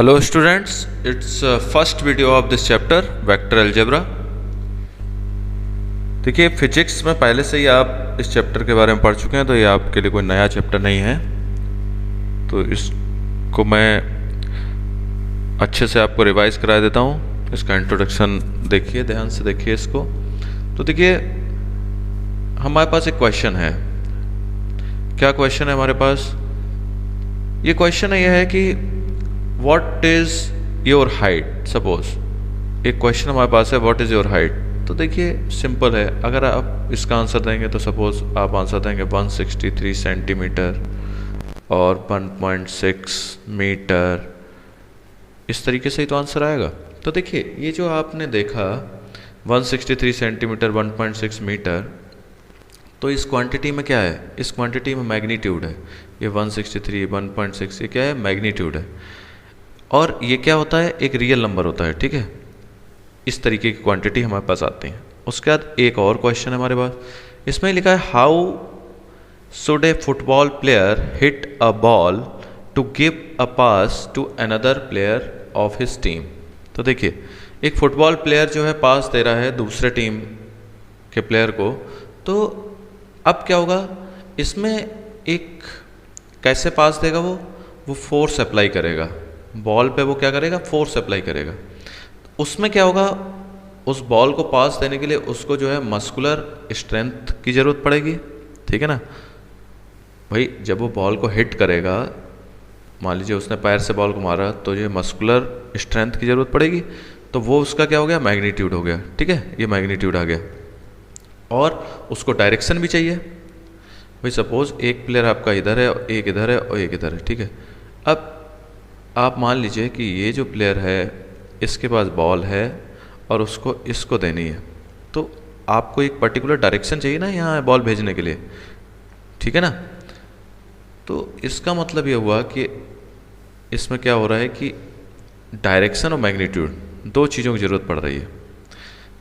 Hello students, it's first video of this chapter vector algebra। देखिए physics में पहले से ही आप इस चैप्टर के बारे में पढ़ चुके हैं, तो ये आपके लिए कोई नया चैप्टर नहीं है। तो इसको मैं अच्छे से आपको रिवाइज करा देता हूँ। इसका इंट्रोडक्शन देखिए, ध्यान से देखिए इसको। तो देखिए हमारे पास एक क्वेश्चन है। क्या क्वेश्चन है हमारे पास? ये क्वेश्चन यह है कि what is your height. Suppose एक क्वेश्चन हमारे पास है, व्हाट इज योर हाइट। तो देखिए सिंपल है, अगर आप इसका आंसर देंगे तो सपोज आप आंसर देंगे 163 सेंटीमीटर और 1.6 मीटर, इस तरीके से ही तो आंसर आएगा। तो देखिए ये जो आपने देखा 163 सेंटीमीटर 1.6 मीटर, तो इस क्वांटिटी में क्या है? इस क्वांटिटी में मैग्नीट्यूड है। ये 163 1.6 ये क्या है? मैग्नीट्यूड है। और ये क्या होता है? एक रियल नंबर होता है, ठीक है। इस तरीके की क्वांटिटी हमारे पास आती है। उसके बाद एक और क्वेश्चन है हमारे पास, इसमें लिखा है how should a football player hit a ball to give a pass to another player of his team. तो देखिए एक फुटबॉल प्लेयर जो है पास दे रहा है दूसरे टीम के प्लेयर को, तो अब क्या होगा इसमें? एक कैसे पास देगा वो फोर्स अप्लाई करेगा बॉल पे। वो क्या करेगा? फोर्स अप्लाई करेगा। उसमें क्या होगा? उस बॉल को पास देने के लिए उसको जो है मस्कुलर स्ट्रेंथ की ज़रूरत पड़ेगी, ठीक है ना भाई। जब वो बॉल को हिट करेगा, मान लीजिए उसने पैर से बॉल को मारा, तो ये मस्कुलर स्ट्रेंथ की ज़रूरत पड़ेगी। तो वो उसका क्या हो गया? मैग्नीट्यूड हो गया, ठीक है। ये मैग्नीट्यूड आ गया। और उसको डायरेक्शन भी चाहिए भाई। सपोज एक प्लेयर आपका इधर है, एक इधर है और एक इधर है, ठीक है। अब आप मान लीजिए कि ये जो प्लेयर है इसके पास बॉल है और उसको इसको देनी है, तो आपको एक पर्टिकुलर डायरेक्शन चाहिए ना यहाँ बॉल भेजने के लिए, ठीक है ना। तो इसका मतलब ये हुआ कि इसमें क्या हो रहा है कि डायरेक्शन और मैग्नीट्यूड दो चीज़ों की ज़रूरत पड़ रही है।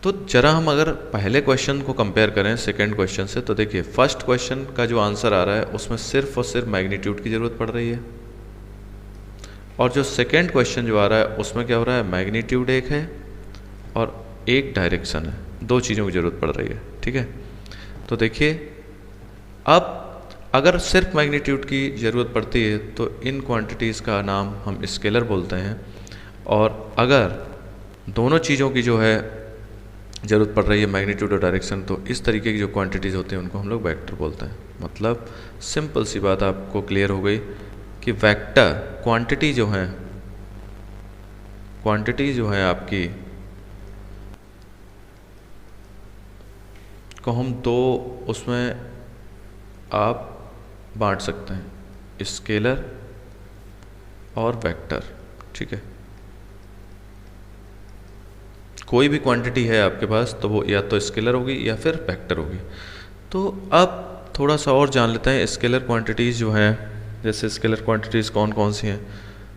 तो जरा हम अगर पहले क्वेश्चन को कंपेयर करें सेकंड क्वेश्चन से, तो देखिए फर्स्ट क्वेश्चन का जो आंसर आ रहा है उसमें सिर्फ और सिर्फ मैग्नीट्यूड की ज़रूरत पड़ रही है, और जो सेकंड क्वेश्चन जो आ रहा है उसमें क्या हो रहा है? मैग्नीट्यूड एक है और एक डायरेक्शन है, दो चीज़ों की ज़रूरत पड़ रही है, ठीक है। तो देखिए अब अगर सिर्फ मैग्नीट्यूड की ज़रूरत पड़ती है तो इन क्वांटिटीज़ का नाम हम स्केलर बोलते हैं, और अगर दोनों चीज़ों की जो है ज़रूरत पड़ रही है, मैग्नीट्यूड और डायरेक्शन, तो इस तरीके की जो क्वांटिटीज़ होती हैं उनको हम लोग वेक्टर बोलते हैं। मतलब सिंपल सी बात आपको क्लियर हो गई कि वेक्टर क्वांटिटी जो है आपकी को हम दो उसमें आप बांट सकते हैं, स्केलर और वेक्टर, ठीक है। कोई भी क्वांटिटी है आपके पास तो वो या तो स्केलर होगी या फिर वेक्टर होगी। तो अब थोड़ा सा और जान लेते हैं स्केलर क्वांटिटीज़ जो हैं। जैसे स्केलर क्वांटिटीज़ कौन कौन सी हैं?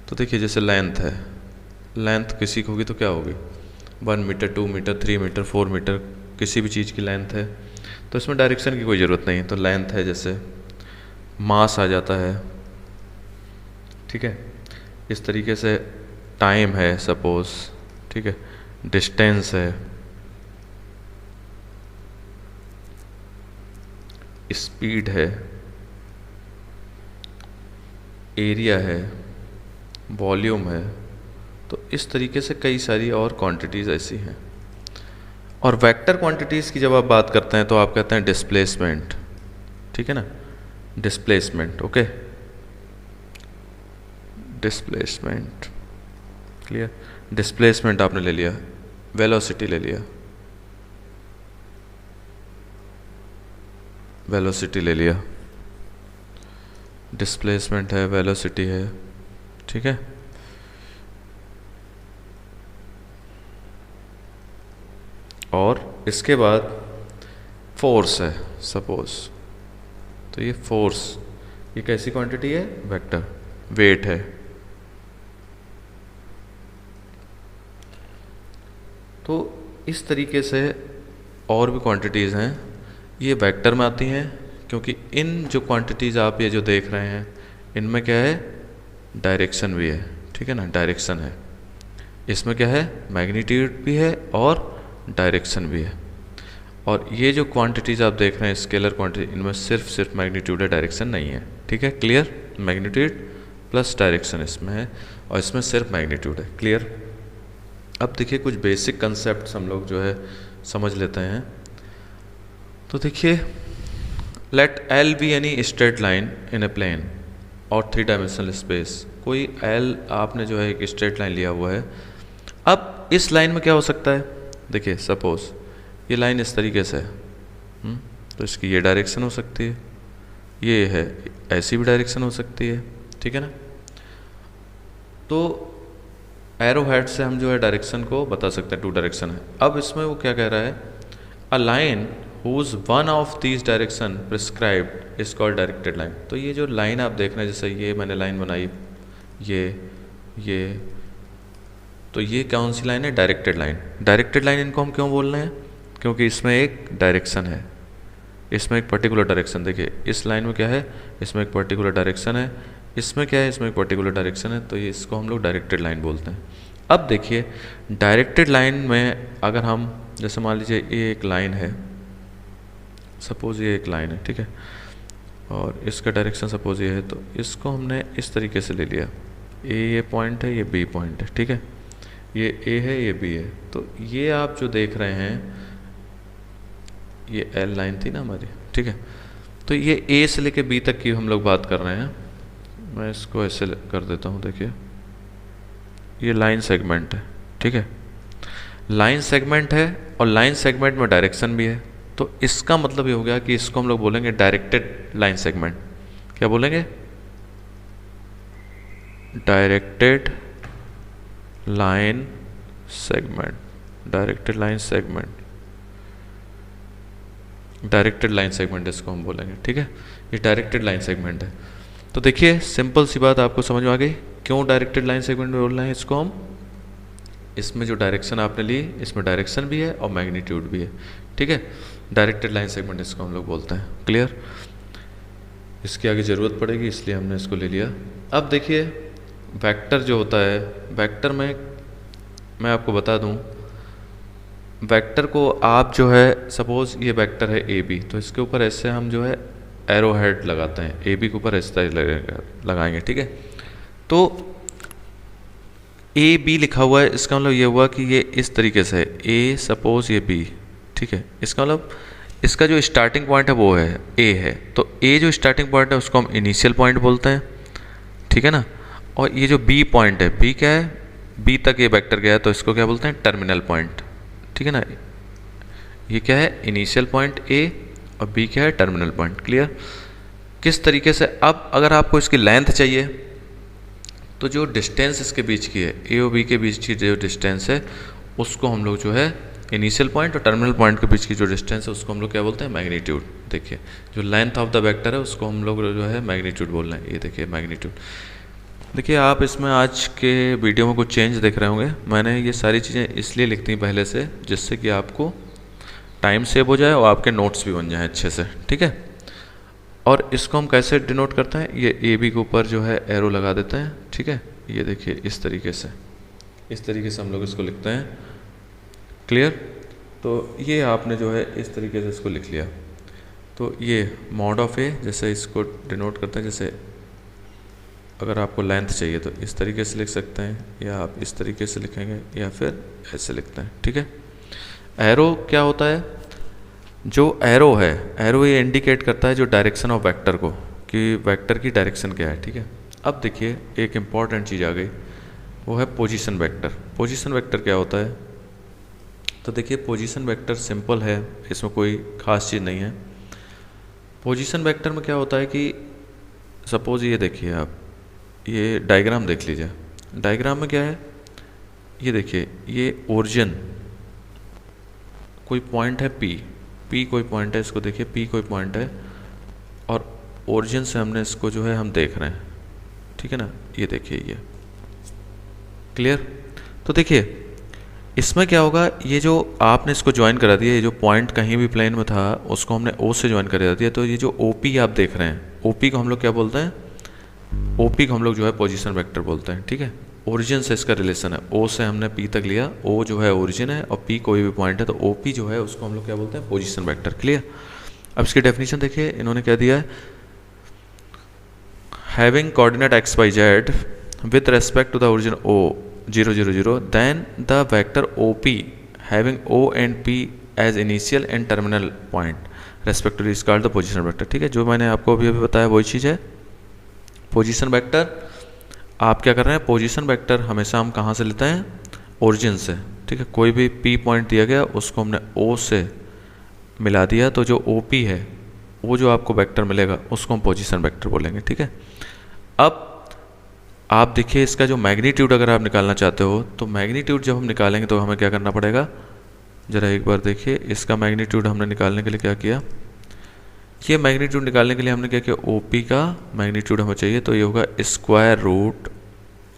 तो देखिए जैसे लेंथ है, लेंथ किसी की होगी तो क्या होगी? 1 मीटर 2 मीटर 3 मीटर 4 मीटर, किसी भी चीज़ की लेंथ है तो इसमें डायरेक्शन की कोई ज़रूरत नहीं है। तो लेंथ है, जैसे मास आ जाता है, ठीक है। इस तरीके से टाइम है सपोज, ठीक है। डिस्टेंस है, स्पीड है, एरिया है, वॉल्यूम है। तो इस तरीके से कई सारी और क्वांटिटीज़ ऐसी हैं। और वेक्टर क्वांटिटीज़ की जब आप बात करते हैं तो आप कहते हैं डिस्प्लेसमेंट, ठीक है ना। Displacement, okay, displacement clear. Displacement आपने ले लिया, वेलोसिटी ले लिया, वेलोसिटी ले लिया, डिस्प्लेसमेंट है, वेलोसिटी है, ठीक है। और इसके बाद फोर्स है सपोज, तो ये फोर्स ये कैसी क्वांटिटी है? वेक्टर। वेट है। तो इस तरीके से और भी क्वांटिटीज़ हैं, ये वेक्टर में आती हैं, क्योंकि इन जो क्वांटिटीज़ आप ये जो देख रहे हैं इनमें क्या है? डायरेक्शन भी है, ठीक है ना, डायरेक्शन है। इसमें क्या है, मैग्नीट्यूड भी है और डायरेक्शन भी है। और ये जो क्वांटिटीज़ आप देख रहे हैं स्केलर क्वांटिटी, इनमें सिर्फ मैग्नीट्यूड है, डायरेक्शन नहीं है। ठीक है, क्लियर, मैग्नीट्यूड प्लस डायरेक्शन इसमें है और इसमें सिर्फ मैग्नीट्यूड है। क्लियर। अब देखिए कुछ बेसिक कंसेप्ट हम लोग जो है समझ लेते हैं। तो देखिए, let L be any straight line in a plane और 3 डायमेंशनल स्पेस। कोई एल आपने जो है एक स्ट्रेट लाइन लिया हुआ है। अब इस लाइन में क्या हो सकता है, देखिए सपोज ये लाइन इस तरीके से है, तो इसकी ये डायरेक्शन हो सकती है, ये है ऐसी भी डायरेक्शन हो सकती है। ठीक है ना। तो एरो हेड से हम जो है डायरेक्शन को बता सकते हैं, 2 डायरेक्शन है। अब इसमें वो क्या कह रहा है, a line whose one of these direction prescribed is called directed line. तो ये जो लाइन आप देख रहे हैं, जैसे ये मैंने लाइन बनाई, ये तो ये कौन सी लाइन है, डायरेक्टेड लाइन। डायरेक्टेड लाइन इनको हम क्यों बोल रहे हैं, क्योंकि इसमें एक डायरेक्शन है, इसमें एक पर्टिकुलर डायरेक्शन। देखिए इस लाइन में क्या है, इसमें एक पर्टिकुलर डायरेक्शन है, इसमें क्या है, इसमें एक पर्टिकुलर डायरेक्शन है, तो ये इसको हम लोग डायरेक्टेड लाइन बोलते हैं। अब देखिए डायरेक्टेड लाइन में अगर हम, जैसे मान लीजिए ये एक लाइन है, सपोज ये एक लाइन है, ठीक है, और इसका डायरेक्शन सपोज ये है, तो इसको हमने इस तरीके से ले लिया, ये पॉइंट है, ये बी पॉइंट है। ठीक है, ये ए है, ये बी है। तो ये आप जो देख रहे हैं, ये एल लाइन थी ना हमारी, ठीक है, तो ये ए से लेके बी तक की हम लोग बात कर रहे हैं। मैं इसको ऐसे कर देता हूँ, देखिए ये लाइन सेगमेंट है। ठीक है, लाइन सेगमेंट है और लाइन सेगमेंट में डायरेक्शन भी है। तो इसका मतलब ये हो गया कि इसको हम लोग बोलेंगे डायरेक्टेड लाइन सेगमेंट। क्या बोलेंगे, directed line segment, directed line segment, directed line segment इसको हम बोलेंगे। ठीक है, ये डायरेक्टेड लाइन सेगमेंट है। तो देखिए सिंपल सी बात आपको समझ में आ गई, क्यों डायरेक्टेड लाइन सेगमेंट में बोल रहे हैं इसको हम। इसमें जो डायरेक्शन आपने ली, इसमें डायरेक्शन भी है और मैग्नीट्यूड भी है। ठीक है, डायरेक्टेड लाइन सेगमेंट इसको हम लोग बोलते हैं। क्लियर, इसकी आगे ज़रूरत पड़ेगी इसलिए हमने इसको ले लिया। अब देखिए वेक्टर जो होता है, वेक्टर में मैं आपको बता दूं, वेक्टर को आप जो है, सपोज ये वेक्टर है ए बी, तो इसके ऊपर ऐसे हम जो है एरो हेड लगाते हैं, ए बी के ऊपर इस तरह लगाएंगे। ठीक है, तो ए बी लिखा हुआ है, इसका मतलब ये हुआ कि ये इस तरीके से है, ए सपोज ये बी। ठीक है, इसका मतलब इसका जो स्टार्टिंग पॉइंट है वो है ए है, तो ए जो स्टार्टिंग पॉइंट है उसको हम इनिशियल पॉइंट बोलते हैं। ठीक है ना, और ये जो बी पॉइंट है, बी क्या है, बी तक ये वेक्टर गया है, तो इसको क्या बोलते हैं, टर्मिनल पॉइंट। ठीक है ना, ये क्या है, इनिशियल पॉइंट ए और बी क्या है, टर्मिनल पॉइंट। क्लियर, किस तरीके से। अब अगर आपको इसकी लेंथ चाहिए, तो जो डिस्टेंस इसके बीच की है, ए और बी के बीच की जो डिस्टेंस है, उसको हम लोग जो है इनिशियल पॉइंट और टर्मिनल पॉइंट के बीच की जो डिस्टेंस है उसको हम लोग क्या बोलते हैं, मैग्नीट्यूड। देखिए जो लेंथ ऑफ द वेक्टर है उसको हम लोग जो है मैग्नीट्यूड बोल रहे हैं। ये देखिए मैग्नीट्यूड। देखिए आप इसमें आज के वीडियो में कुछ चेंज देख रहे होंगे। मैंने ये सारी चीज़ें इसलिए लिख दी पहले से, जिससे कि आपको टाइम सेव हो जाए और आपके नोट्स भी बन जाएँ अच्छे से। ठीक है, और इसको हम कैसे डिनोट करते हैं, ये ए बी के ऊपर जो है एरो लगा देते हैं। ठीक है, ये देखिए इस तरीके से हम लोग इसको लिखते हैं। क्लियर, तो ये आपने जो है इस तरीके से इसको लिख लिया। तो ये मॉड ऑफ ए, जैसे इसको डिनोट करते हैं, जैसे अगर आपको लेंथ चाहिए तो इस तरीके से लिख सकते हैं, या आप इस तरीके से लिखेंगे, या फिर ऐसे लिखते हैं। ठीक है, एरो क्या होता है, जो एरो है, एरो ये इंडिकेट करता है जो डायरेक्शन ऑफ वेक्टर को, कि वेक्टर की डायरेक्शन क्या है। ठीक है, अब देखिए एक इम्पॉर्टेंट चीज़ आ गई, वो है पोजीशन वेक्टर। पोजीशन वेक्टर क्या होता है, तो देखिए पोजीशन वेक्टर सिंपल है, इसमें कोई ख़ास चीज़ नहीं है। पोजीशन वेक्टर में क्या होता है कि सपोज ये देखिए आप, ये डायग्राम देख लीजिए। डायग्राम में क्या है, ये देखिए ये ओरिजिन कोई पॉइंट है पी कोई पॉइंट है, इसको देखिए पी कोई पॉइंट है, और ओरिजिन से हमने इसको जो है हम देख रहे हैं। ठीक है ना, ये देखिए ये। क्लियर, तो देखिए इसमें क्या होगा, ये जो आपने इसको ज्वाइन करा दिया, ये जो पॉइंट कहीं भी प्लेन में था उसको हमने ओ से ज्वाइन करा दिया, तो ये जो ओपी आप देख रहे हैं, ओपी को हम लोग क्या बोलते हैं, ओपी को हम लोग जो है पोजीशन वेक्टर बोलते हैं। ठीक है, ओरिजिन से इसका रिलेशन है, ओ से हमने पी तक लिया, ओ जो है ओरिजिन है और पी कोई भी पॉइंट है, तो ओ पी जो है उसको हम लोग क्या बोलते हैं, पोजीशन वेक्टर। क्लियर। अब इसकी डेफिनेशन देखिए, इन्होंने क्या दिया है, having coordinate X Y Z with respect to the origin O 0 0 0 then the vector O P having O and P as initial and terminal point respectively is called the position vector. ठीक है, जो मैंने आपको अभी बताया वही चीज़ है। Position vector आप क्या कर रहे हैं, पोजीशन वेक्टर हमेशा हम कहाँ से लेते हैं, ओरिजिन से। ठीक है, कोई भी पी पॉइंट दिया गया उसको हमने ओ से मिला दिया, तो जो ओ पी है वो जो आपको वेक्टर मिलेगा उसको हम पोजीशन वेक्टर बोलेंगे। ठीक है, अब आप देखिए इसका जो मैग्नीट्यूड अगर आप निकालना चाहते हो, तो मैग्नीट्यूड जब हम निकालेंगे तो हमें क्या करना पड़ेगा, ज़रा एक बार देखिए इसका मैग्नीट्यूड हमने निकालने के लिए क्या किया, ये मैग्नीट्यूड निकालने के लिए हमने क्या किया, ओ पी का मैग्नीट्यूड हमें चाहिए, तो ये होगा square root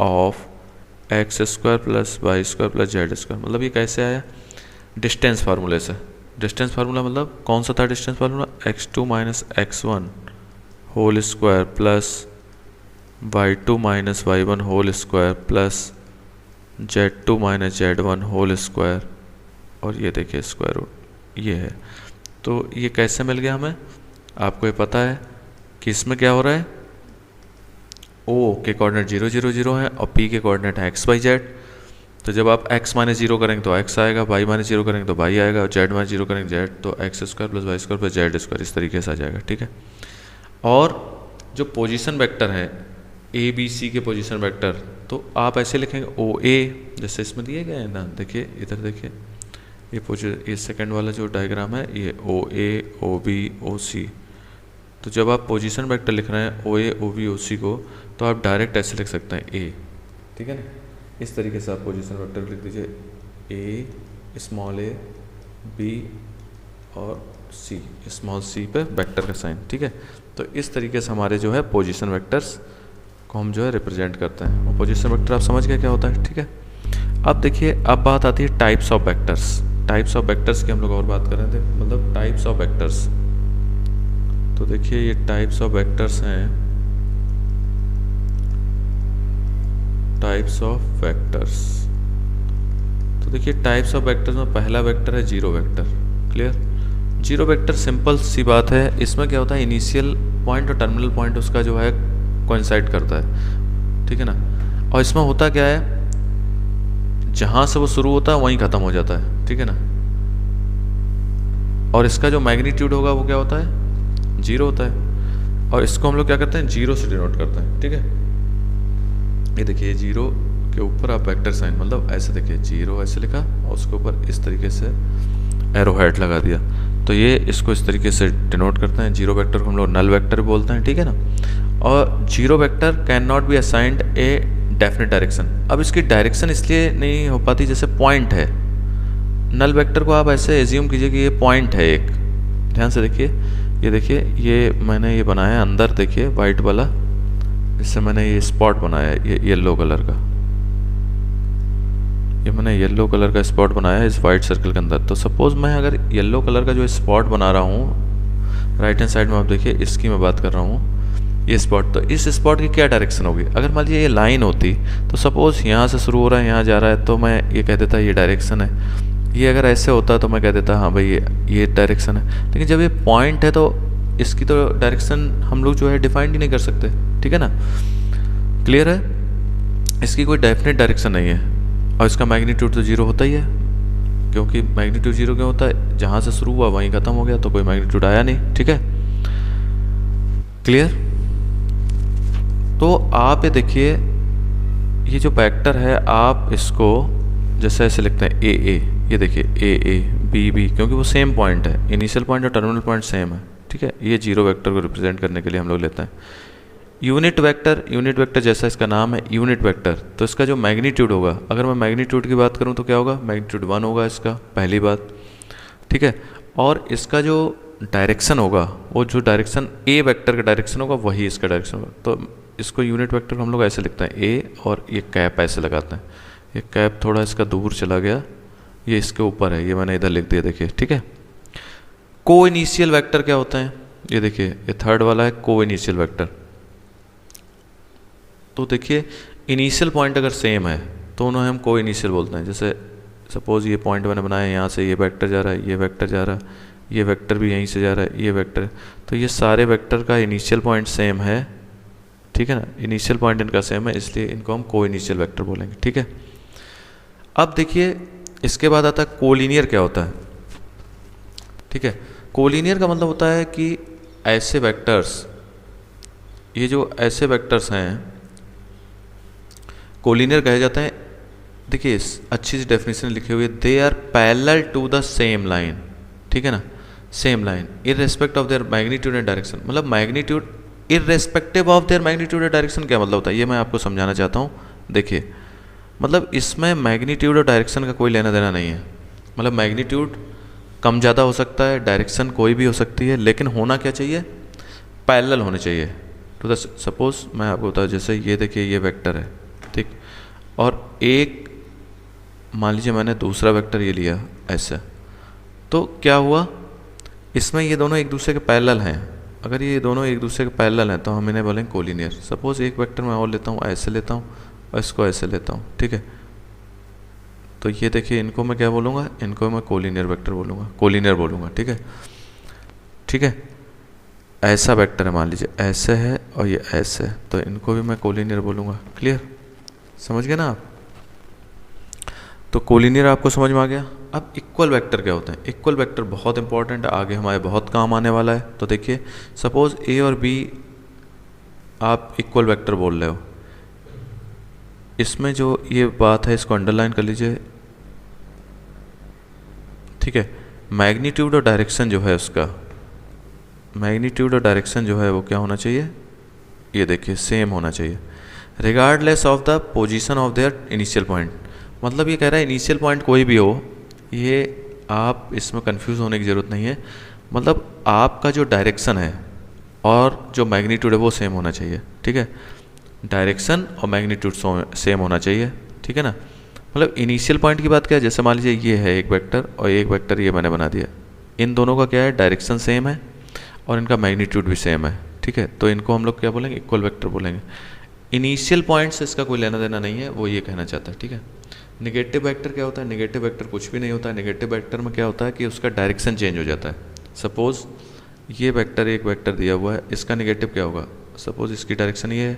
of X square plus Y square plus Z square. मतलब ये कैसे आया, डिस्टेंस फार्मूले से। डिस्टेंस फार्मूला मतलब कौन सा था distance formula, x2 minus x1 whole square plus y2 minus y1 whole square plus z2 minus z1 whole square, और ये देखिए स्क्वायर रूट ये है। तो ये कैसे मिल गया हमें, आपको ये पता है कि इसमें क्या हो रहा है, ओ के कोऑर्डिनेट 0 0 0 है और पी के कोऑर्डिनेट है x y z। तो जब आप x माइनस 0 करेंगे तो x आएगा, y माइनस 0 करेंगे तो y आएगा, और z माइनस 0 करेंगे z, तो X square plus Y square plus Z square इस तरीके से आ जाएगा। ठीक है, और जो पोजीशन वेक्टर है ए बी सी के पोजीशन वेक्टर, तो आप ऐसे लिखेंगे ओ ए, जैसे इसमें दिए गए हैं ना, देखिए इधर देखिए ये सेकंड वाला जो डायग्राम है ये ओ ए ओ बी ओ सी। तो जब आप पोजीशन वेक्टर लिख रहे हैं ओ ए ओ बी ओ सी को, तो आप डायरेक्ट ऐसे लिख सकते हैं ए। ठीक है ना, इस तरीके से आप पोजीशन वेक्टर लिख दीजिए, ए स्मॉल ए बी और सी स्मॉल सी पे वेक्टर का साइन। ठीक है, तो इस तरीके से हमारे जो है पोजीशन वेक्टर्स को हम जो है रिप्रेजेंट करते हैं। और पोजीशन वेक्टर आप समझ गए क्या होता है। ठीक है, अब देखिए अब बात आती है types of vectors. Types of vectors की हम लोग और बात कर रहे थे, मतलब टाइप्स ऑफ वेक्टर्स। तो देखिए ये टाइप्स ऑफ वेक्टर्स हैं, टाइप्स ऑफ वेक्टर्स। तो देखिए टाइप्स ऑफ वेक्टर्स में पहला वेक्टर है zero vector. Clear, zero vector simple सी बात है, इसमें क्या होता है, इनिशियल पॉइंट और टर्मिनल पॉइंट उसका जो है कोइंसाइड करता है। ठीक है ना, और इसमें होता क्या है, जहां से वो शुरू होता है वहीं खत्म हो जाता है। ठीक है ना, और इसका जो मैग्नीट्यूड होगा वो क्या होता है, जीरो होता है, और इसको हम लोग क्या करते हैं, जीरो से डिनोट करते हैं। ठीक है, ये देखिए जीरो के ऊपर आप वेक्टर साइन, मतलब ऐसे देखिए जीरो ऐसे लिखा और उसके ऊपर इस तरीके से एरो हेड लगा दिया, तो ये इसको इस तरीके से डिनोट करते हैं। जीरो वेक्टर को हम लोग नल वेक्टर बोलते हैं। ठीक है ना, और zero vector can not be assigned a definite direction. अब इसकी डायरेक्शन इसलिए नहीं हो पाती, जैसे पॉइंट है, नल वेक्टर को आप ऐसे एज्यूम कीजिए कि ये पॉइंट है एक। ध्यान से देखिए, ये देखिए ये मैंने ये बनाया अंदर, देखिए वाइट वाला, इससे मैंने ये स्पॉट बनाया है, ये येलो कलर का, ये मैंने येलो कलर का स्पॉट बनाया है इस वाइट सर्कल के अंदर। तो सपोज मैं अगर येलो कलर का जो स्पॉट बना रहा हूँ, राइट हैंड साइड में आप देखिए इसकी मैं बात कर रहा हूँ, ये स्पॉट, तो इस स्पॉट की क्या डायरेक्शन होगी, अगर मान लीजिए ये लाइन होती, तो सपोज यहाँ से शुरू हो रहा है यहाँ जा रहा है, तो मैं ये कह देता ये डायरेक्शन है। ये अगर ऐसे होता तो मैं कह देता हाँ भाई ये डायरेक्शन है। लेकिन जब ये पॉइंट है तो इसकी तो डायरेक्शन हम लोग जो है डिफाइन ही नहीं कर सकते। ठीक है ना, क्लियर है, इसकी कोई डेफिनेट डायरेक्शन नहीं है, और इसका मैग्नीट्यूड तो जीरो होता ही है, क्योंकि मैग्नीट्यूड जीरो क्यों होता है, जहाँ से शुरू हुआ वहीं खत्म हो गया, तो कोई मैग्नीट्यूड आया नहीं। ठीक है, क्लियर। तो आप ये देखिए ये जो वेक्टर है, आप इसको जैसे ऐसे लिखते हैं ए, ये देखिए ए बी, क्योंकि वो सेम पॉइंट है, इनिशियल पॉइंट और टर्मिनल पॉइंट सेम है। ठीक है, ये जीरो वेक्टर को रिप्रेजेंट करने के लिए हम लोग लेते हैं। यूनिट वेक्टर जैसा इसका नाम है यूनिट वेक्टर, तो इसका जो मैग्नीट्यूड होगा, अगर मैं मैग्नीट्यूड की बात करूं तो क्या होगा, मैग्नीट्यूड 1 होगा इसका, पहली बात। ठीक है, और इसका जो डायरेक्शन होगा, वो जो डायरेक्शन ए वेक्टर का डायरेक्शन होगा वही इसका डायरेक्शन होगा। तो इसको यूनिट वेक्टर को हम लोग ऐसे लिखते हैं ए, और ये कैप ऐसे लगाते हैं, ये कैप थोड़ा इसका दूर चला गया, ये इसके ऊपर है, ये मैंने इधर लिख दिया, देखिए। ठीक है, को इनिशियल वेक्टर क्या होते हैं, ये देखिए ये थर्ड वाला है को इनिशियल वेक्टर। तो देखिए इनिशियल पॉइंट अगर सेम है तो उन्हें हम को इनिशियल बोलते हैं। जैसे सपोज ये पॉइंट मैंने बनाया, यहाँ से ये वेक्टर जा रहा है, ये वेक्टर जा रहा है, ये वेक्टर भी यहीं से जा रहा है, ये वेक्टर, तो ये सारे वेक्टर का इनिशियल पॉइंट सेम है, ठीक है ना, इनिशियल पॉइंट इनका सेम है, इसलिए इनको हम को इनिशियल वेक्टर बोलेंगे, ठीक है। अब देखिए इसके बाद आता है कोलिनियर। क्या होता है, ठीक है, कोलिनियर का मतलब होता है कि ऐसे वेक्टर्स, ये जो ऐसे वेक्टर्स हैं कोलिनियर कहे जाते हैं। देखिए अच्छी सी डेफिनेशन लिखी हुई है, they are parallel to the same line, ठीक है ना, same line irrespect of their magnitude and direction. मतलब magnitude irrespective of their magnitude and direction क्या मतलब होता है, ये मैं आपको समझाना चाहता हूँ। देखिए मतलब इसमें मैग्नीट्यूड और डायरेक्शन का कोई लेना देना नहीं है। मतलब मैग्नीट्यूड कम ज़्यादा हो सकता है, डायरेक्शन कोई भी हो सकती है, लेकिन होना क्या चाहिए, पैरेलल होने चाहिए टू द। सपोज मैं आपको बताऊँ, जैसे ये देखिए ये वेक्टर है, ठीक, और एक मान लीजिए मैंने दूसरा वेक्टर ये लिया ऐसे, तो क्या हुआ, इसमें ये दोनों एक दूसरे के पैरेलल हैं। अगर ये दोनों एक दूसरे के पैरेलल हैं तो हम इन्हें बोलेंगे कोलिनियर। सपोज एक वेक्टर मैं और लेता हूँ, ऐसे लेता हूँ और इसको ऐसे लेता हूँ, ठीक है, तो ये देखिए इनको मैं क्या बोलूँगा, इनको मैं कोलिनियर वेक्टर बोलूँगा, कोलिनियर बोलूँगा, ठीक है, ठीक है। ऐसा वेक्टर है, मान लीजिए ऐसे है और ये ऐसे है, तो इनको भी मैं कोलिनियर बोलूँगा। क्लियर, समझ गए ना आप। तो कोलिनियर आपको समझ में आ गया। अब इक्वल वेक्टर क्या होते हैं, इक्वल वेक्टर बहुत इंपॉर्टेंट है, आगे हमारे बहुत काम आने वाला है। तो देखिए सपोज ए और बी आप इक्वल वेक्टर बोल रहे हो, इसमें जो ये बात है इसको अंडरलाइन कर लीजिए, ठीक है। मैग्नीट्यूड और डायरेक्शन जो है उसका, मैग्नीट्यूड और डायरेक्शन जो है वो क्या होना चाहिए, ये देखिए सेम होना चाहिए, regardless of the position of their initial point. मतलब ये कह रहा है इनिशियल पॉइंट कोई भी हो, ये आप इसमें कंफ्यूज होने की ज़रूरत नहीं है। मतलब आपका जो डायरेक्शन है और जो मैग्नीट्यूड है वो सेम होना चाहिए, ठीक है, डायरेक्शन और मैग्नीट्यूड सेम होना चाहिए, ठीक है ना। मतलब इनिशियल पॉइंट की बात क्या है, जैसे मान लीजिए ये है एक वेक्टर और एक वेक्टर ये मैंने बना दिया, इन दोनों का क्या है, डायरेक्शन सेम है और इनका मैग्नीट्यूड भी सेम है, ठीक है, तो इनको हम लोग क्या बोलेंगे, इक्वल वेक्टर बोलेंगे। इनिशियल पॉइंट से इसका कोई लेना देना नहीं है, वो ये कहना चाहता है, ठीक है। नेगेटिव वेक्टर क्या होता है, नेगेटिव वेक्टर कुछ भी नहीं होता है। नेगेटिव वेक्टर में क्या होता है कि उसका डायरेक्शन चेंज हो जाता है। सपोज ये वेक्टर एक वेक्टर दिया हुआ है, इसका नेगेटिव क्या होगा, सपोज इसकी डायरेक्शन ये है,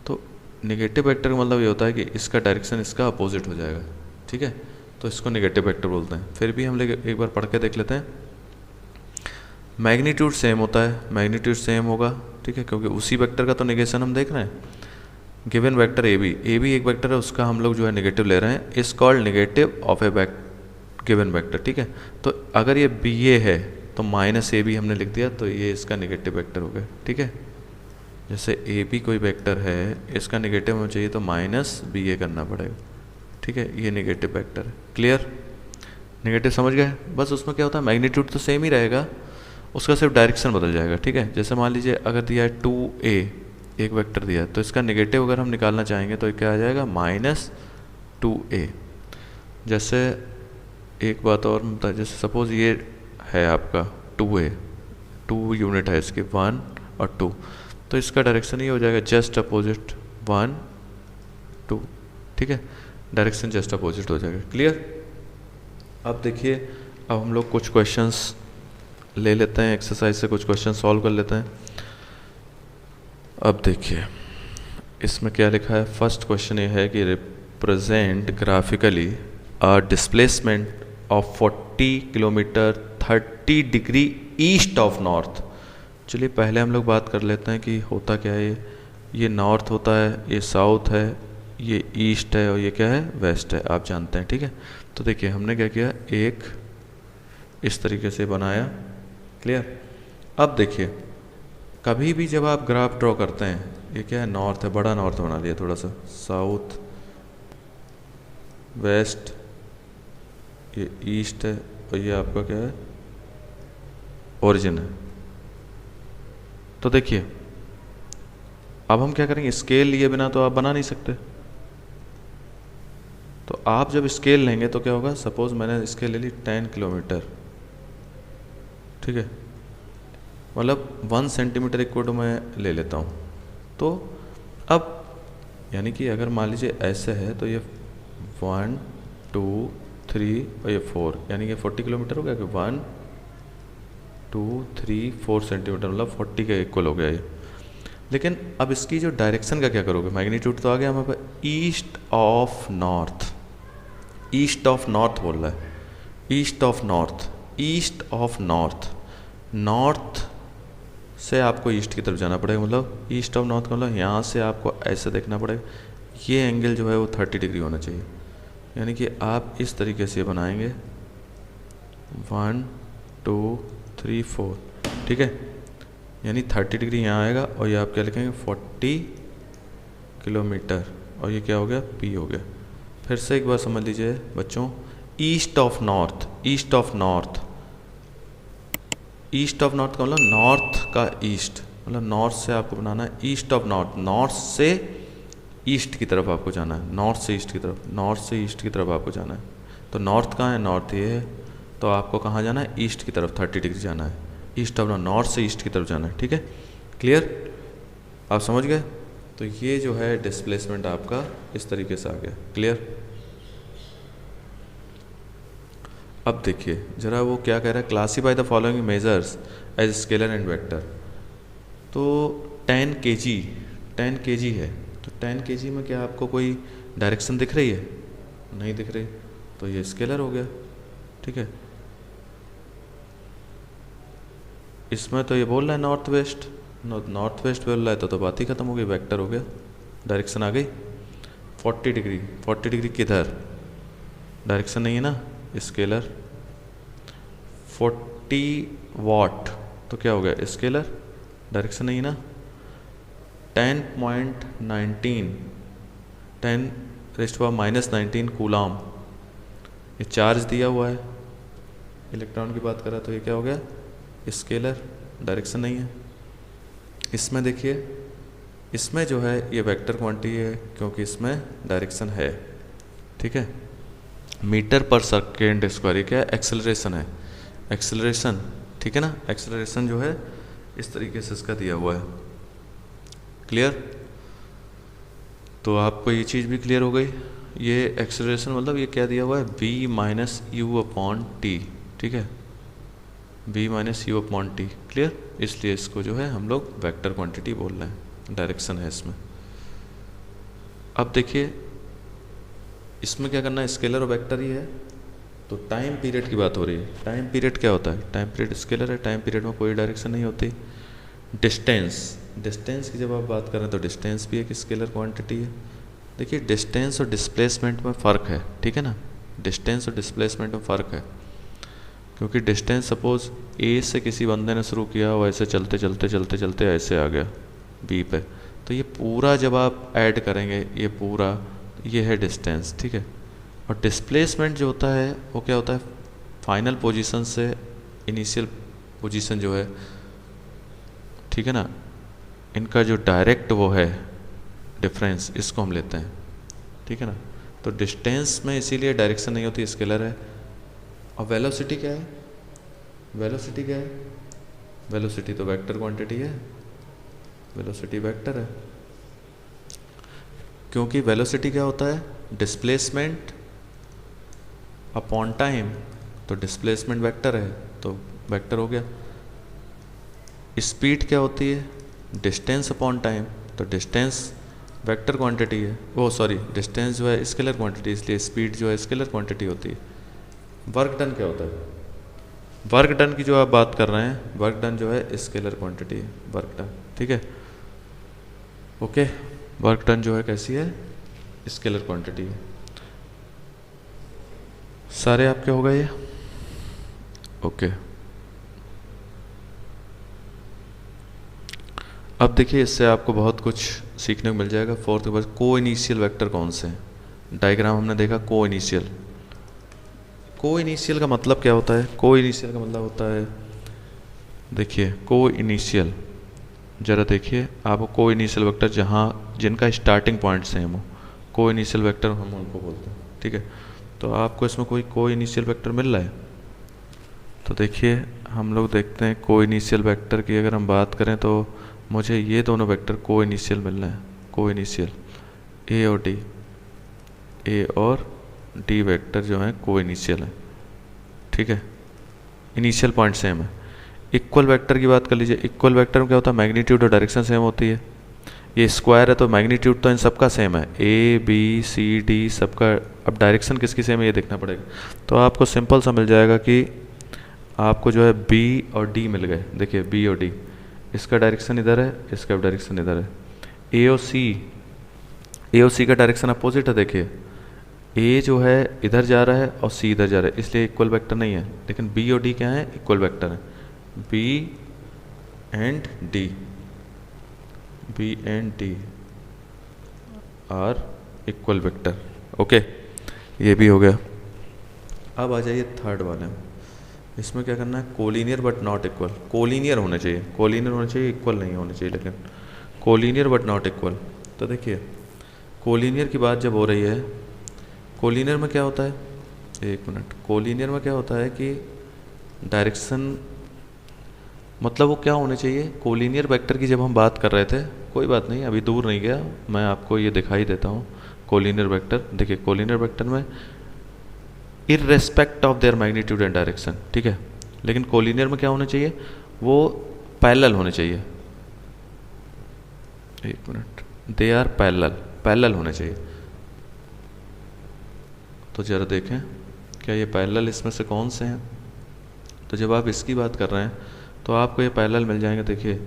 तो नेगेटिव वेक्टर का मतलब ये होता है कि इसका डायरेक्शन इसका अपोजिट हो जाएगा, ठीक है, तो इसको नेगेटिव वेक्टर बोलते हैं। फिर भी हम लोग एक बार पढ़ के देख लेते हैं। मैग्नीट्यूड सेम होता है, मैग्नीट्यूड सेम होगा, ठीक है, क्योंकि उसी वेक्टर का तो नेगेशन हम देख रहे हैं। गिवन वेक्टर ए बी एक वेक्टर है, उसका हम लोग जो है नेगेटिव ले रहे हैं, is called negative of A given vector, ठीक है। तो अगर ये बी ए है तो माइनस ए बी हमने लिख दिया, तो ये इसका नेगेटिव वेक्टर हो गया, ठीक है। जैसे ए बी कोई वेक्टर है, इसका नेगेटिव होना चाहिए तो माइनस बी ए करना पड़ेगा, ठीक है, ये नेगेटिव वेक्टर है। क्लियर, नेगेटिव समझ गए। बस उसमें क्या होता है, मैग्नीट्यूड तो सेम ही रहेगा, उसका सिर्फ डायरेक्शन बदल जाएगा, ठीक है। जैसे मान लीजिए अगर दिया है 2a, एक वेक्टर दिया है, तो इसका नेगेटिव अगर हम निकालना चाहेंगे तो क्या आ जाएगा, -2a। जैसे एक बात और बता, जैसे सपोज ये है आपका 2a, 2 यूनिट है इसके, 1 और 2, तो इसका डायरेक्शन ये हो जाएगा जस्ट अपोजिट 1 2, ठीक है, डायरेक्शन जस्ट अपोजिट हो जाएगा। क्लियर। अब देखिए, अब हम लोग कुछ क्वेश्चंस ले लेते हैं, एक्सरसाइज से कुछ क्वेश्चन सॉल्व कर लेते हैं। अब देखिए इसमें क्या लिखा है। फर्स्ट क्वेश्चन ये है कि represent graphically a displacement of 40 kilometre 30 degree east of north. चलिए पहले हम लोग बात कर लेते हैं कि होता क्या है। ये नॉर्थ होता है, ये साउथ है, ये ईस्ट है और ये क्या है, वेस्ट है, आप जानते हैं, ठीक है। तो देखिए हमने क्या किया, एक इस तरीके से बनाया। क्लियर। अब देखिए कभी भी जब आप ग्राफ ड्रॉ करते हैं, ये क्या है, नॉर्थ है, बड़ा नॉर्थ बना दिया थोड़ा सा, साउथ, वेस्ट, ये ईस्ट है और ये आपका क्या है, ओरिजिन है। तो देखिए अब हम क्या करेंगे, स्केल लिए बिना तो आप बना नहीं सकते। तो आप जब स्केल लेंगे तो क्या होगा, सपोज मैंने स्केल ले ली 10 किलोमीटर, ठीक है, मतलब 1 सेंटीमीटर इक्वल टू मैं ले लेता हूँ। तो अब यानी कि अगर मान लीजिए ऐसे है तो ये 1 2 3 और ये 4, यानी कि 40 किलोमीटर हो गया कि 1 2 3 4 सेंटीमीटर, मतलब 40 के इक्वल हो गया ये। लेकिन अब इसकी जो डायरेक्शन का क्या करोगे, मैग्नीट्यूड तो आ गया हमारे पास, east of north, east of north बोल रहा है, east of north, east of north, north से आपको ईस्ट की तरफ जाना पड़ेगा, मतलब ईस्ट ऑफ नॉर्थ का मतलब यहाँ से आपको ऐसे देखना पड़ेगा, ये एंगल जो है वो 30 डिग्री होना चाहिए। यानी कि आप इस तरीके से बनाएंगे 1 2 3 4, ठीक है, यानी 30 डिग्री यहाँ आएगा और ये आप क्या लिखेंगे 40 किलोमीटर, और ये क्या हो गया P हो गया। फिर से एक बार समझ लीजिए बच्चों, east of north, east of north, east of north का मतलब नॉर्थ का ईस्ट, मतलब नॉर्थ से आपको बनाना है ईस्ट ऑफ नॉर्थ, नॉर्थ से ईस्ट की तरफ आपको जाना है, नॉर्थ से ईस्ट की तरफ, नॉर्थ से ईस्ट की तरफ आपको जाना है। तो नॉर्थ कहाँ है, नॉर्थ ये है, तो आपको कहाँ जाना है, ईस्ट की तरफ 30 डिग्री जाना है, ईस्ट ऑफ नॉर्थ से ईस्ट की तरफ जाना है, ठीक है, क्लियर, आप समझ गए। तो ये जो है डिस्प्लेसमेंट आपका इस तरीके से आ गया, क्लियर। अब देखिए जरा वो क्या कह रहा है, classify the following measures as scalar and vector. तो 10 kg, 10 kg है, तो 10 kg में क्या आपको कोई डायरेक्शन दिख रही है, नहीं दिख रही, तो ये स्केलर हो गया, ठीक है। इसमें तो ये बोल रहा है नॉर्थ वेस्ट, नॉर्थ वेस्ट बोल रहा है तो बात ही खत्म हो गई, वेक्टर हो गया, डायरेक्शन आ गई। 40 डिग्री, 40 डिग्री किधर, डायरेक्शन नहीं है ना, स्केलर। 40 वाट तो क्या हो गया, स्केलर, डायरेक्शन नहीं है ना। 10.19, 10⁻⁻19 कूलाम, ये चार्ज दिया हुआ है, इलेक्ट्रॉन की बात करा तो ये क्या हो गया, स्केलर, डायरेक्शन नहीं है। इसमें देखिए, इसमें जो है ये वेक्टर क्वांटिटी है क्योंकि इसमें डायरेक्शन है, ठीक है। मीटर पर सेकेंड स्क्वायर, ये क्या है, एक्सेलरेशन है, एक्सेलरेशन, ठीक है ना, एक्सेलरेशन जो है इस तरीके से इसका दिया हुआ है, क्लियर। तो आपको ये चीज़ भी क्लियर हो गई, ये एक्सेलरेशन मतलब ये क्या दिया हुआ है, v-u/t, ठीक है, v-u/t, क्लियर। इसलिए इसको जो है हम लोग वेक्टर क्वांटिटी बोल रहे हैं, डायरेक्शन है इसमें। अब देखिए इसमें क्या करना है, स्केलर और वेक्टर ही है, तो टाइम पीरियड की बात हो रही है। टाइम पीरियड क्या होता है, टाइम पीरियड स्केलर है, टाइम पीरियड में कोई डायरेक्शन नहीं होती। डिस्टेंस, डिस्टेंस की जब आप बात करें तो डिस्टेंस भी एक स्केलर क्वांटिटी है। देखिए डिस्टेंस और डिस्प्लेसमेंट में फ़र्क है, ठीक है ना, डिस्टेंस और डिस्प्लेसमेंट में फ़र्क है, क्योंकि डिस्टेंस सपोज ए से किसी बंदे ने शुरू किया और ऐसे चलते चलते चलते चलते ऐसे आ गया बी पे, तो ये पूरा जब आप ऐड करेंगे ये पूरा, ये है डिस्टेंस, ठीक है। और डिस्प्लेसमेंट जो होता है वो क्या होता है, फाइनल पोजीशन से इनिशियल पोजीशन जो है, ठीक है ना, इनका जो डायरेक्ट वो है डिफरेंस, इसको हम लेते हैं, ठीक है ना। तो डिस्टेंस में इसीलिए डायरेक्शन नहीं होती, स्केलर है। और वेलोसिटी क्या है, वेलोसिटी क्या है, वेलोसिटी तो वेक्टर क्वांटिटी है, वेलोसिटी वेक्टर है, क्योंकि वेलोसिटी क्या होता है, डिस्प्लेसमेंट अपॉन टाइम, तो डिस्प्लेसमेंट वेक्टर है तो वेक्टर हो गया। स्पीड क्या होती है, डिस्टेंस अपॉन टाइम, तो डिस्टेंस वेक्टर क्वांटिटी है, वो सॉरी डिस्टेंस जो है स्केलर क्वांटिटी, इसलिए स्पीड जो है स्केलर क्वांटिटी होती है। वर्क डन क्या होता है, वर्क डन की जो आप बात कर रहे हैं, वर्क डन जो है स्केलर क्वांटिटी है, वर्क डन, ठीक है, ओके। वर्क डन जो है कैसी है, स्केलर क्वांटिटी है। सारे आपके हो गए ये, ओके। अब देखिए इससे आपको बहुत कुछ सीखने को मिल जाएगा। फोर्थ के बाद को इनिशियल वेक्टर कौन से हैं, डायग्राम हमने देखा को इनिशियल। को इनिशियल का मतलब क्या होता है, को इनिशियल का मतलब होता है, देखिए को इनिशियल, जरा देखिए आपको को इनिशियल वेक्टर जहाँ जिनका स्टार्टिंग पॉइंट सेम हो, को इनिशियल वेक्टर हम उनको बोलते हैं, ठीक है। तो आपको इसमें कोई को इनिशियल वेक्टर मिल रहा है, तो देखिए हम लोग देखते हैं को इनिशियल वेक्टर की अगर हम बात करें तो मुझे ये दोनों वेक्टर को इनिशियल मिल रहे हैं, को इनिशियल ए और डी, ए और डी वेक्टर जो है को इनिशियल है, ठीक है, इनिशियल पॉइंट सेम है। इक्वल वेक्टर की बात कर लीजिए, इक्वल वेक्टर में क्या होता है, मैग्नीट्यूड और डायरेक्शन सेम होती है। ये स्क्वायर है तो मैग्नीट्यूड तो इन सबका सेम है, ए बी सी डी सबका। अब डायरेक्शन किसकी सेम है ये देखना पड़ेगा। तो आपको सिंपल सा मिल जाएगा कि आपको जो है बी और डी मिल गए। देखिए बी और डी, इसका डायरेक्शन इधर है, इसका डायरेक्शन इधर है। ए और सी का डायरेक्शन अपोजिट है। देखिए ए जो है इधर जा रहा है और सी इधर जा रहा है, इसलिए इक्वल वेक्टर नहीं है। लेकिन बी और डी क्या है, इक्वल वेक्टर है। B and D, B and D are equal vector. Okay, ये भी हो गया। अब आ जाइए थर्ड वाले में। इसमें क्या करना है, collinear but not equal. Collinear होने चाहिए, कोलिनियर होने चाहिए, इक्वल नहीं होने चाहिए, लेकिन कोलिनियर बट नॉट इक्वल। तो देखिए कोलिनियर की बात जब हो रही है, कोलिनियर में क्या होता है, एक मिनट, कोलिनियर में क्या होता है कि डायरेक्शन, मतलब वो क्या होने चाहिए, कोलिनियर वेक्टर की जब हम बात कर रहे थे, कोई बात नहीं अभी दूर नहीं गया, मैं आपको ये दिखाई देता हूँ कोलिनियर वेक्टर। देखिए कोलिनियर वेक्टर में irrespect of their magnitude and direction, ठीक है, लेकिन कोलिनियर में क्या होना चाहिए, वो पैरेलल होने चाहिए। एक मिनट, दे आर पैरेलल होने चाहिए। तो जरा देखें क्या ये पैरेलल इसमें से कौन से हैं। तो जब आप इसकी बात कर रहे हैं तो आपको ये पैरेलल मिल जाएंगे। देखिए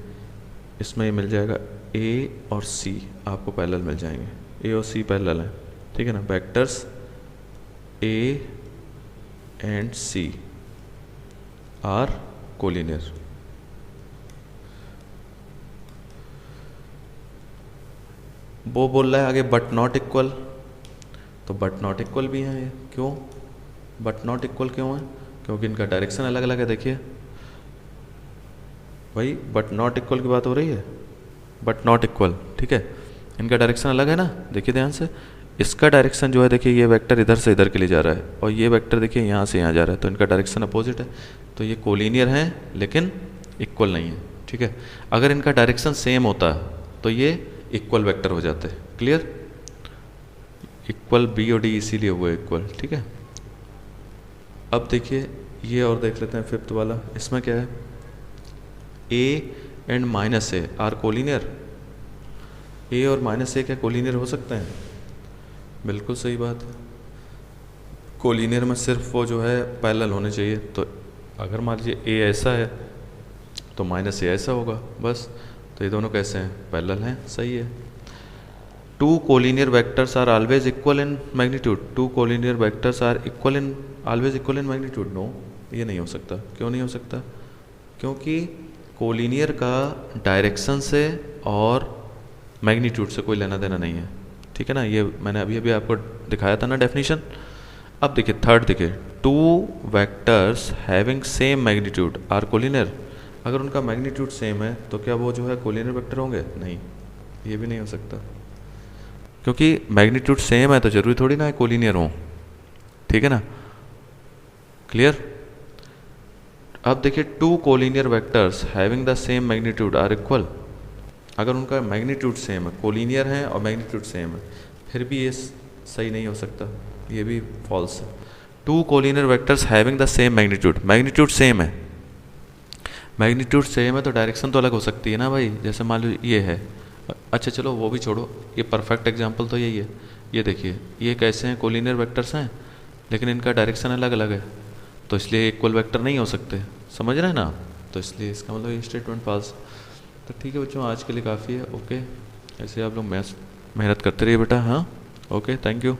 इसमें ये मिल जाएगा ए और सी, आपको पैरेलल मिल जाएंगे, ए और सी पैरेलल है, ठीक है ना। Vectors A and C are collinear. वो बोल रहा है आगे बट नॉट इक्वल, तो बट नॉट इक्वल भी हैं ये। क्यों बट नॉट इक्वल क्यों है, क्योंकि इनका डायरेक्शन अलग अलग है। देखिए भाई बट नॉट इक्वल की बात हो रही है, बट नॉट इक्वल, ठीक है, इनका डायरेक्शन अलग है ना। देखिए ध्यान से, इसका डायरेक्शन जो है, देखिए ये वेक्टर इधर से इधर के लिए जा रहा है और ये वेक्टर देखिए यहाँ से यहाँ जा रहा है, तो इनका डायरेक्शन अपोजिट है। तो ये कोलिनियर है लेकिन इक्वल नहीं है, ठीक है। अगर इनका डायरेक्शन सेम होता तो ये इक्वल वेक्टर हो जाते। क्लियर, इक्वल बी और डी इसीलिए हुए इक्वल, ठीक है। अब देखिए ये और देख लेते हैं फिफ्थ वाला। इसमें क्या है, A and minus A are collinear. A और माइनस ए क्या कोलिनियर हो सकते हैं, बिल्कुल सही बात है। कोलिनियर में सिर्फ वो जो है पैरेलल होने चाहिए। तो अगर मान लीजिए ए ऐसा है तो माइनस ए ऐसा होगा, बस। तो ये दोनों कैसे हैं, पैरेलल हैं, सही है। Two collinear vectors are always equal in magnitude. Two collinear vectors are equal in, always equal in magnitude. No, ये नहीं हो सकता। क्यों नहीं हो सकता, क्योंकि कोलिनियर का डायरेक्शन से और मैग्नीट्यूड से कोई लेना देना नहीं है, ठीक है ना। ये मैंने अभी अभी आपको दिखाया था ना डेफिनेशन। अब देखिए थर्ड, देखिए two vectors having same magnitude are collinear. अगर उनका मैग्नीट्यूड सेम है तो क्या वो जो है कोलिनियर वेक्टर होंगे, नहीं, ये भी नहीं हो सकता, क्योंकि मैग्नीट्यूड सेम है तो जरूरी थोड़ी ना है कोलिनियर हो, ठीक है ना। क्लियर। अब देखिए two collinear vectors having the same magnitude are equal. अगर उनका मैग्नीट्यूड सेम है, कोलिनियर है और मैग्नीट्यूड सेम है, फिर भी ये सही नहीं हो सकता, ये भी फॉल्स है। Two collinear vectors having the same magnitude, magnitude same है, मैग्नीट्यूड सेम है तो डायरेक्शन तो अलग हो सकती है ना भाई। जैसे मान लो ये है, अच्छा चलो वो भी छोड़ो, ये परफेक्ट एग्जांपल तो यही है। ये देखिए ये कैसे हैं, कोलिनियर वेक्टर्स हैं लेकिन इनका डायरेक्शन अलग अलग है, तो इसलिए इक्वल वेक्टर नहीं हो सकते, समझ रहे हैं ना। तो इसलिए इसका मतलब ये स्टेटमेंट फॉल्स। तो ठीक है बच्चों, आज के लिए काफ़ी है। ओके, ऐसे आप लोग मेहनत करते रहिए बेटा। हाँ, ओके, थैंक यू।